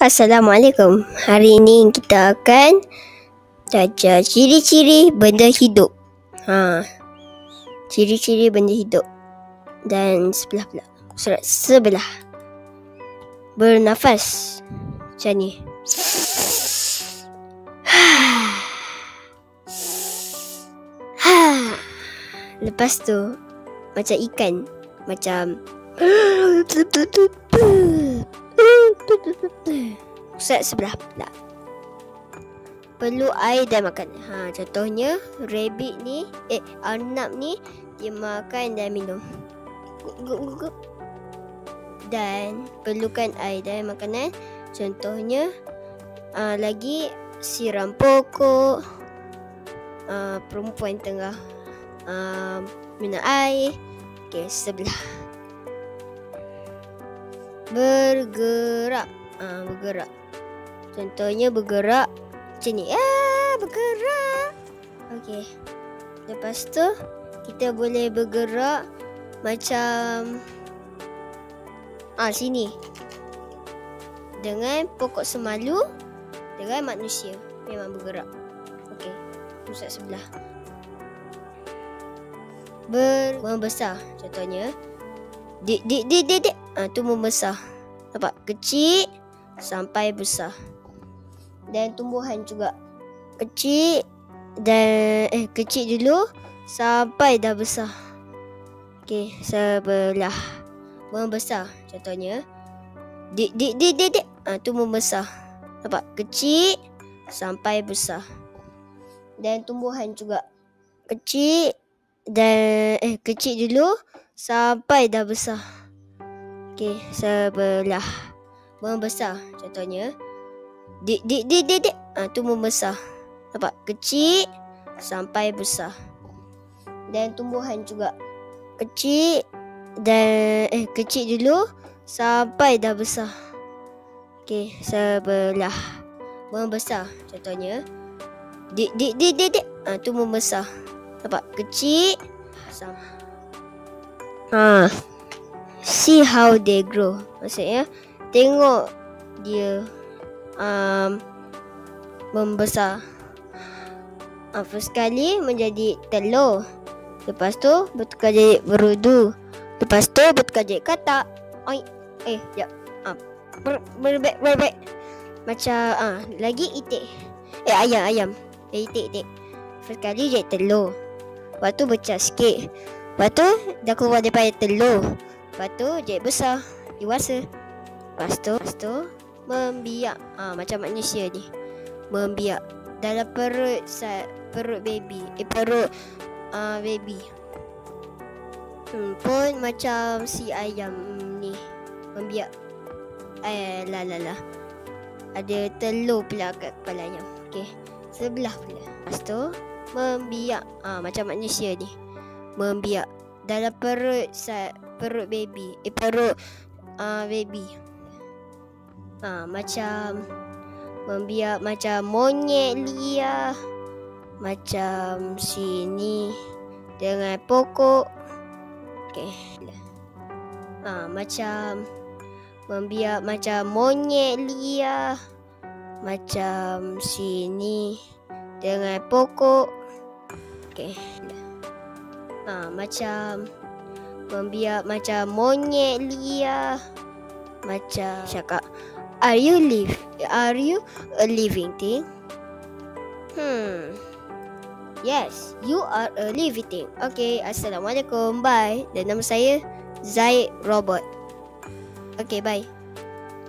Assalamualaikum. Hari ini kita akan belajar ciri-ciri benda hidup. Ciri-ciri benda hidup. Dan sebelah pula. Surat sebelah. Bernafas. Macam ni. Lepas tu macam ikan. Macam Pusat sebelah pula. Perlu air dan makan. Contohnya rabbit ni, arnab ni, dia makan dan minum. Dan perlukan air dan makanan. Contohnya lagi siram pokok. Perempuan tengah minum air. Okey, sebelah. Bergerak. Bergerak. Contohnya bergerak macam ni. Bergerak. Okey. Lepas tu kita boleh bergerak macam sini. Dengan pokok semalu, dengan manusia memang bergerak. Okey. Pusat sebelah. Membesar. Contohnya dik. Tu membesar. Nampak? Kecil sampai besar. Dan tumbuhan juga. Kecil dan kecil dulu sampai dah besar. Okey, sebelah. Membesar. Contohnya dik. Tu membesar. Nampak? Kecil sampai besar. Dan tumbuhan juga. Kecil dan kecil dulu sampai dah besar. Okey, sebelah. Membesar. Contohnya dik. Tu membesar. Nampak? Kecil sampai besar. Dan tumbuhan juga. Kecil dan kecil dulu sampai dah besar. Okey, sebelah. Membesar. Contohnya dik. Tu membesar. Nampak? Kecil sama. See how they grow. Maksudnya tengok dia membesar. First kali menjadi telur. Lepas tu bertukar jadi berudu. Lepas tu bertukar jadi katak. Sekejap. Berbek. Macam lagi itik. Ayam. Itik. First kali jadi telur. Lepas tu pecah sikit. Lepas tu dah keluar daripada telur. Lepas tu jadi besar, dewasa. Lepas tu membiak. Macam manusia ni. Membiak dalam perut baby. Perut baby. Pun macam si ayam ni. Membiak. Ada telur pula kat kepala ayam. Okey, sebelah pula. Lepas tu membiak. Macam manusia ni. Membiak dalam perut baby. Perut baby. Macam membiak macam monyet liar. Macam sini dengan pokok. Okey. Macam membiak macam monyet liar. Macam sini dengan pokok. Okey. Macam membiak macam monyet liar. Macam cakap, Are you a living thing? Yes, you are a living thing. Okay, Assalamualaikum. Bye. Dan nama saya Zaid Robot. Okay, bye.